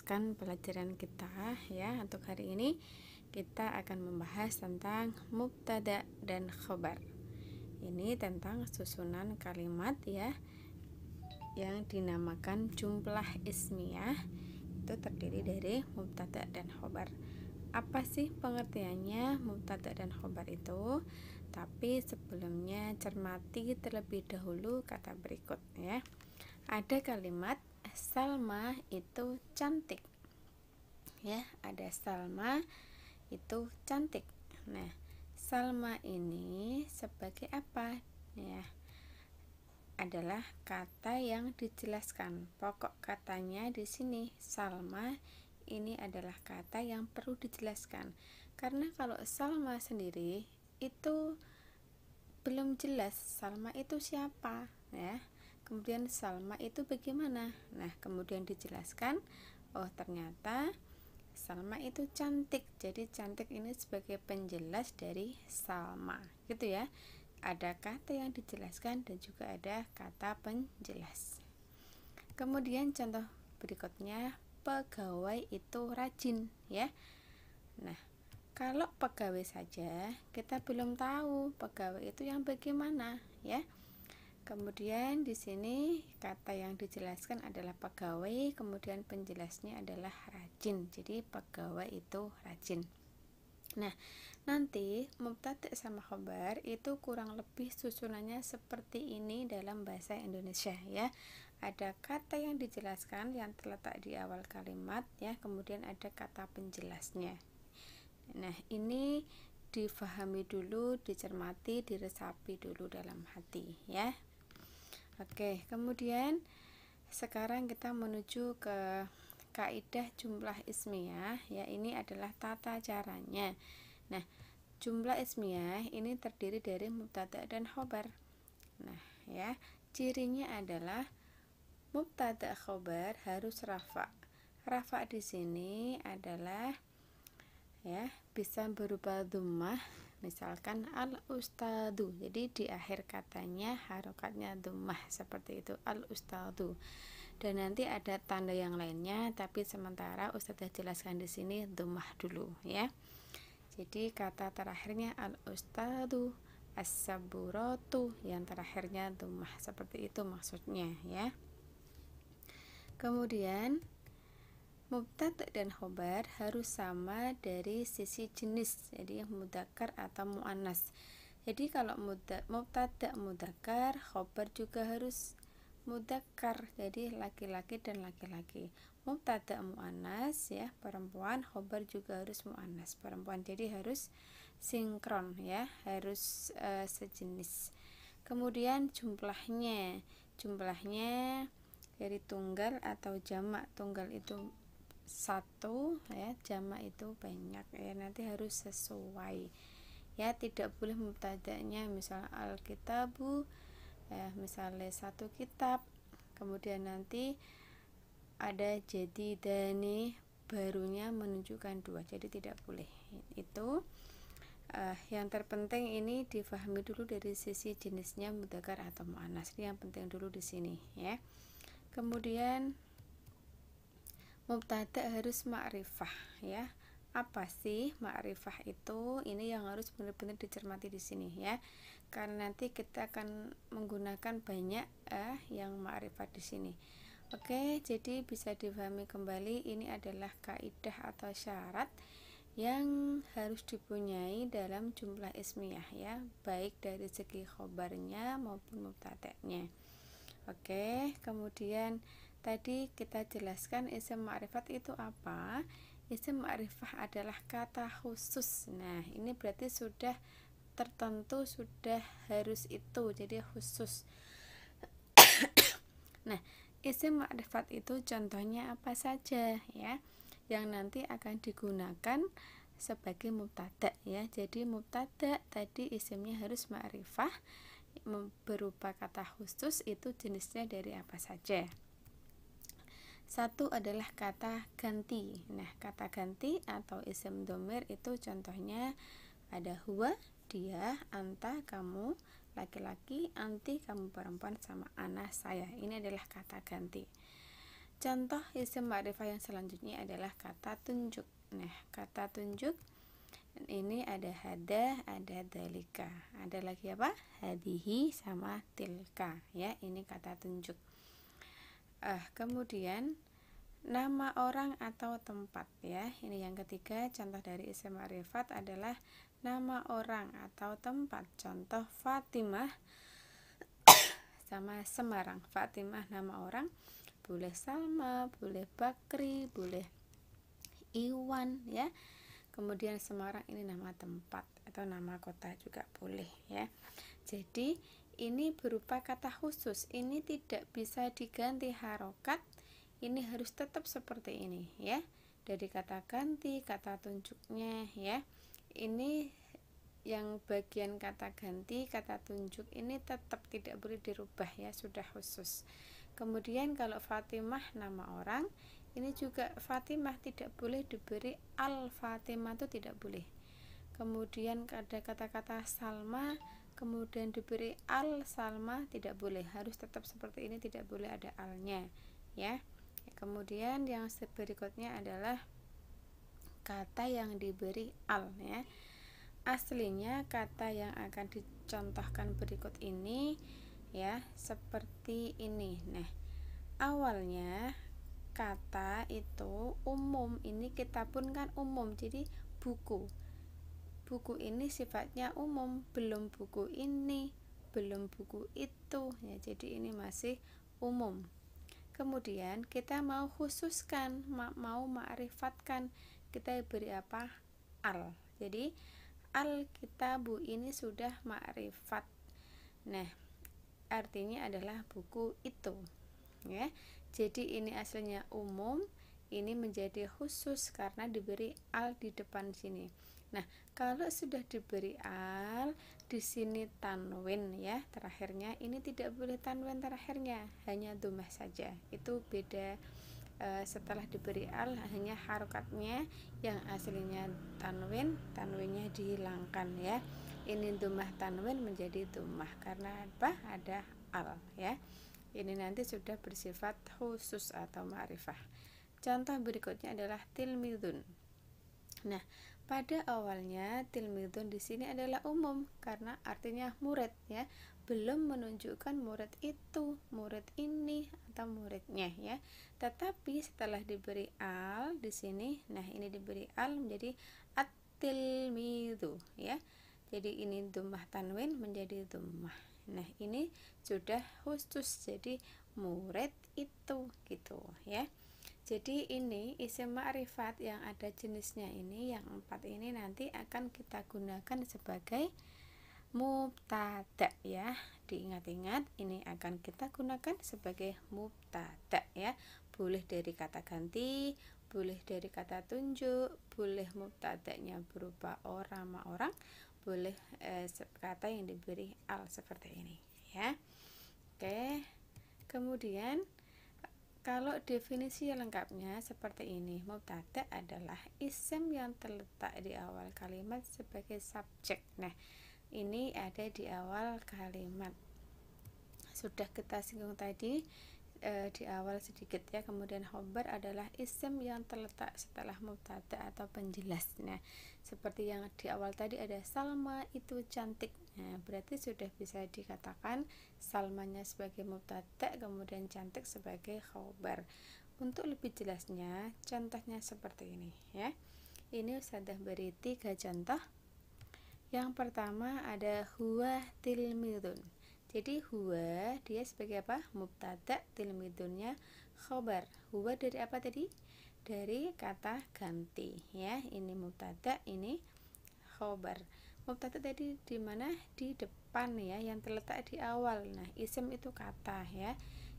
meneruskan pelajaran kita ya. Untuk hari ini kita akan membahas tentang mubtada dan khobar. Ini tentang susunan kalimat ya yang dinamakan jumlah ismiyah. Itu terdiri dari mubtada dan khobar. Apa sih pengertiannya mubtada dan khobar itu? Tapi sebelumnya cermati terlebih dahulu kata berikut ya. Ada kalimat Salma itu cantik ya, ada Salma itu cantik. Nah, Salma ini sebagai apa ya? Adalah kata yang dijelaskan. Pokok katanya di sini Salma ini adalah kata yang perlu dijelaskan. Karena kalau Salma sendiri itu belum jelas Salma itu siapa ya. Kemudian Salma itu bagaimana? Nah, kemudian dijelaskan, oh ternyata Salma itu cantik. Jadi cantik ini sebagai penjelas dari Salma, gitu ya. Ada kata yang dijelaskan dan juga ada kata penjelas. Kemudian contoh berikutnya, pegawai itu rajin ya. Nah, kalau pegawai saja kita belum tahu pegawai itu yang bagaimana ya. Kemudian di sini kata yang dijelaskan adalah pegawai, kemudian penjelasnya adalah rajin. Jadi pegawai itu rajin. Nah, nanti mubtada sama khobar itu kurang lebih susunannya seperti ini dalam bahasa Indonesia ya. Ada kata yang dijelaskan yang terletak di awal kalimat ya, kemudian ada kata penjelasnya. Nah, ini difahami dulu, dicermati, diresapi dulu dalam hati ya. Oke, kemudian sekarang kita menuju ke kaidah jumlah ismiyah ya. Ini adalah tata caranya. Nah, jumlah ismiyah ini terdiri dari mubtada dan khobar. Nah, ya, cirinya adalah mubtada khobar harus rafa. Rafa di sini adalah ya, bisa berupa dhammah, misalkan al ustadu. Jadi di akhir katanya harokatnya dhammah seperti itu, al ustadu. Dan nanti ada tanda yang lainnya, tapi sementara ustadzah jelaskan di sini dhammah dulu ya. Jadi kata terakhirnya al ustadu, as-saburatu, yang terakhirnya dhammah, seperti itu maksudnya ya. Kemudian mubtada dan khobar harus sama dari sisi jenis, jadi mudzakkar atau muannas. Jadi kalau mubtada mudzakkar, khobar juga harus mudzakkar, jadi laki-laki dan laki-laki. Mubtada muannas ya, perempuan, khobar juga harus muannas, perempuan. Jadi harus sinkron ya, harus sejenis. Kemudian jumlahnya dari tunggal atau jamak. Tunggal itu satu ya, jamak itu banyak ya, nanti harus sesuai ya. Tidak boleh mubtadanya misalnya al-kitabu ya, misalnya satu kitab, kemudian nanti ada jadidani, barunya menunjukkan dua, jadi tidak boleh. Itu yang terpenting ini difahami dulu dari sisi jenisnya mudzakkar atau muannas, yang penting dulu di sini ya. Kemudian mubtada harus ma'rifah ya. Apa sih ma'rifah itu? Ini yang harus benar-benar dicermati di sini ya. Karena nanti kita akan menggunakan banyak yang ma'rifah di sini. Oke, jadi bisa dipahami kembali, ini adalah kaidah atau syarat yang harus dipunyai dalam jumlah ismiyah ya, baik dari segi khobarnya maupun mubtada'nya. Oke, kemudian tadi kita jelaskan isim ma'rifat itu apa. Isim ma'rifah adalah kata khusus. Nah, ini berarti sudah tertentu, sudah harus itu, jadi khusus. Nah, isim ma'rifat itu contohnya apa saja ya, yang nanti akan digunakan sebagai mubtada ya. Jadi mubtada tadi isimnya harus ma'rifah, berupa kata khusus, itu jenisnya dari apa saja. Satu adalah kata ganti. Nah, kata ganti atau isim dhamir itu contohnya ada huwa, dia, anta, kamu laki-laki, anti, kamu perempuan, sama ana, saya. Ini adalah kata ganti. Contoh isim ma'rifah yang selanjutnya adalah kata tunjuk. Nah, kata tunjuk ini ada hada, ada dalika. Ada lagi apa? Hadihi sama tilka, ya. Ini kata tunjuk. Kemudian nama orang atau tempat, ya. Ini yang ketiga, contoh dari isim ma'rifat adalah nama orang atau tempat. Contoh Fatimah sama Semarang. Fatimah nama orang, boleh Salma, boleh Bakri, boleh Iwan, ya. Kemudian Semarang ini nama tempat atau nama kota juga boleh, ya. Jadi ini berupa kata khusus, ini tidak bisa diganti harokat, ini harus tetap seperti ini, ya. Dari kata ganti, kata tunjuknya, ya. Ini yang bagian kata ganti, kata tunjuk ini tetap tidak boleh dirubah, ya, sudah khusus. Kemudian kalau Fatimah nama orang, ini juga Fatimah tidak boleh diberi al-Fatimah, itu tidak boleh. Kemudian ada kata-kata Salma, kemudian diberi al-Salma, tidak boleh, harus tetap seperti ini, tidak boleh ada alnya, ya. Kemudian yang berikutnya adalah kata yang diberi al, ya. Aslinya kata yang akan dicontohkan berikut ini, ya, seperti ini. Nah, awalnya kata itu umum, ini kita pun kan umum, jadi buku ini sifatnya umum, belum buku ini, belum buku itu, ya, jadi ini masih umum. Kemudian kita mau khususkan, mau ma'rifatkan, kita beri apa? Al. Jadi al-kitabu ini sudah ma'rifat, nah artinya adalah buku itu, ya. Jadi ini aslinya umum, ini menjadi khusus karena diberi al di depan sini. Nah, kalau sudah diberi al di sini tanwin, ya, terakhirnya ini tidak boleh tanwin terakhirnya, hanya dhammah saja. Itu beda. Setelah diberi al hanya harokatnya yang aslinya tanwinnya dihilangkan, ya. Ini dhammah tanwin menjadi dhammah karena apa? Ada al, ya. Ini nanti sudah bersifat khusus atau ma'rifah. Contoh berikutnya adalah tilmidun. Nah, pada awalnya tilmidun di sini adalah umum karena artinya murid, ya. Belum menunjukkan murid itu, murid ini atau muridnya, ya. Tetapi setelah diberi al di sini, nah ini diberi al menjadi at-tilmidu, ya. Jadi ini dhammah tanwin menjadi dhammah. Nah, ini sudah khusus jadi murid itu, gitu, ya. Jadi ini isim ma'rifat yang ada jenisnya ini, yang 4 ini nanti akan kita gunakan sebagai mubtada, ya. Diingat-ingat, ini akan kita gunakan sebagai mubtada, ya. Boleh dari kata ganti, boleh dari kata tunjuk, boleh mubtadanya berupa orang sama orang, boleh kata yang diberi al seperti ini, ya. Oke. Kemudian kalau definisi lengkapnya seperti ini, mubtada adalah isim yang terletak di awal kalimat sebagai subjek. Nah, ini ada di awal kalimat. Sudah kita singgung tadi di awal sedikit, ya. Kemudian khobar adalah isim yang terletak setelah mubtada atau penjelas. Nah, seperti yang di awal tadi ada Salma itu cantik. Nah, berarti sudah bisa dikatakan Salmanya sebagai mubtada, kemudian cantik sebagai khobar. Untuk lebih jelasnya, contohnya seperti ini, ya. Ini sudah beri 3 contoh. Yang pertama ada huwa tilmidun. Jadi huwa dia sebagai apa? Mubtada, tilmidunnya khobar. Huwa dari apa tadi? Dari kata ganti, ya. Ini mubtada, ini khobar. Mubtada tadi di mana? Di depan, ya, yang terletak di awal. Nah, isim itu kata, ya.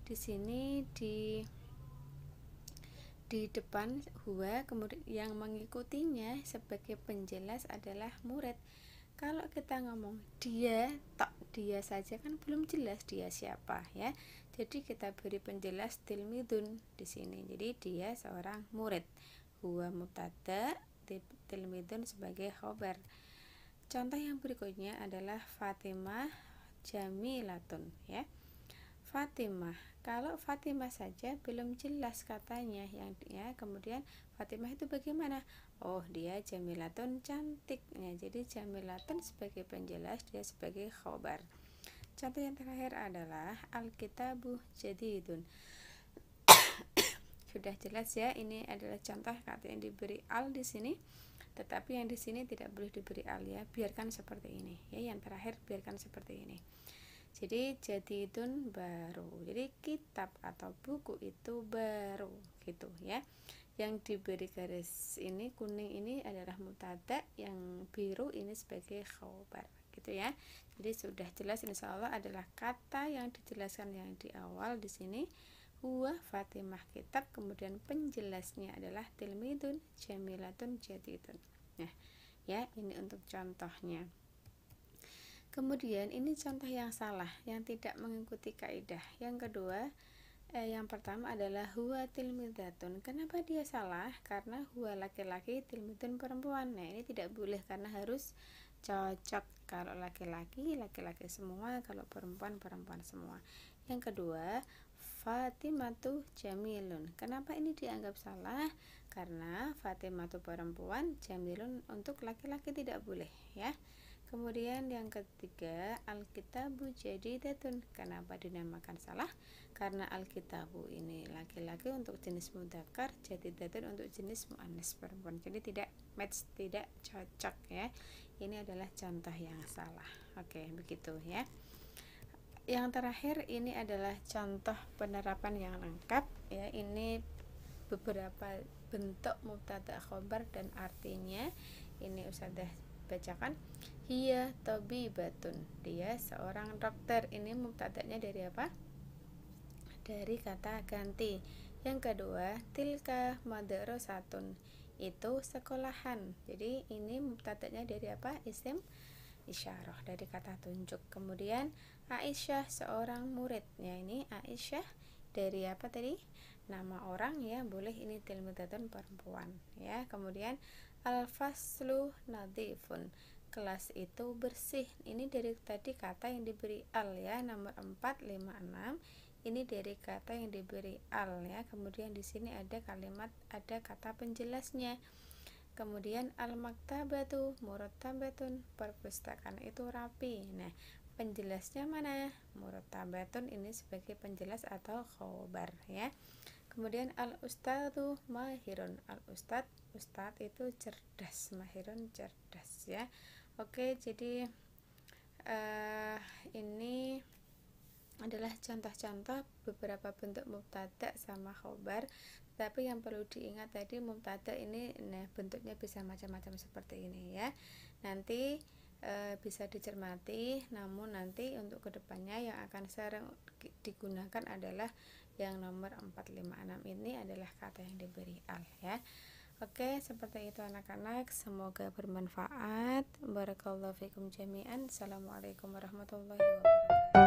Di sini di depan huwa, kemudian yang mengikutinya sebagai penjelas adalah murid. Kalau kita ngomong dia, dia saja kan belum jelas dia siapa, ya. Jadi kita beri penjelas tilmidun di sini. Jadi dia seorang murid. Huwa mubtada, tilmidun sebagai khobar. Contoh yang berikutnya adalah Fatimah jamilatun, ya. Fatimah. Kalau Fatimah saja belum jelas katanya yang ya. Kemudian Fatimah itu bagaimana? Oh, dia jamilatun, cantik. Ya, jadi jamilatun sebagai penjelas, dia sebagai khobar. Contoh yang terakhir adalah Alkitabu jadidun. Sudah jelas ya, ini adalah contoh kata yang diberi al di sini. Tetapi yang di sini tidak boleh diberi al ya. Biarkan seperti ini. Ya, yang terakhir biarkan seperti ini. Jadi jadidun baru. Jadi kitab atau buku itu baru gitu ya. Yang diberi garis ini kuning ini adalah mubtada, yang biru ini sebagai khobar gitu ya. Jadi sudah jelas insyaallah adalah kata yang dijelaskan yang di awal di sini huwa Fatimah kitab, kemudian penjelasnya adalah tilmidun jamilatun jadidun. Nah, ya ini untuk contohnya. Kemudian ini contoh yang salah, yang tidak mengikuti kaidah. Yang kedua, yang pertama adalah huwa tilmidatun. Kenapa dia salah? Karena huwa laki-laki, tilmidun perempuan. Nah, ini tidak boleh karena harus cocok. Kalau laki-laki, laki-laki semua, kalau perempuan, perempuan semua. Yang kedua, Fatimatu jamilun. Kenapa ini dianggap salah? Karena Fatimatu perempuan, jamilun untuk laki-laki tidak boleh ya. Kemudian yang ketiga, Alkitabu jadidatun. Kenapa dinamakan salah? Karena Alkitabu ini laki-laki untuk jenis mudzakkar, jadidatun untuk jenis muannas perempuan. Jadi tidak match, tidak cocok ya. Ini adalah contoh yang salah. Oke, begitu ya. Yang terakhir ini adalah contoh penerapan yang lengkap ya. Ini beberapa bentuk mubtada khobar dan artinya. Ini Ustazah bacakan. Hiya tabibatun, dia seorang dokter. Ini mubtadanya dari apa? Dari kata ganti. Yang kedua, tilka madrasatun, itu sekolahan. Jadi ini mubtadanya dari apa? Isim isyarah, dari kata tunjuk. Kemudian Aisyah seorang murid. Ya, ini Aisyah dari apa tadi? Nama orang ya, boleh ini tilmidatun perempuan ya. Kemudian al-faslu nadifun, kelas itu bersih. Ini dari tadi kata yang diberi al ya, nomor 4, 5, 6. Ini dari kata yang diberi al ya. Kemudian di sini ada kalimat, ada kata penjelasnya. Kemudian al-maktabatu murattabatun, perpustakaan itu rapi. Nah, penjelasnya mana? Murattabatun ini sebagai penjelas atau khobar ya. Kemudian al-ustadzu mahirun, al-ustad, ustad itu cerdas, mahirun cerdas ya. Oke, jadi ini adalah contoh-contoh beberapa bentuk mubtada sama khobar. Tapi yang perlu diingat tadi, mubtada ini bentuknya bisa macam-macam seperti ini ya. Nanti bisa dicermati, namun nanti untuk kedepannya yang akan sering digunakan adalah yang nomor 4, 5, 6 ini adalah kata yang diberi al ya. Oke, seperti itu anak-anak, semoga bermanfaat. Barakallahu fikum jami'an. Assalamualaikum warahmatullahi wabarakatuh.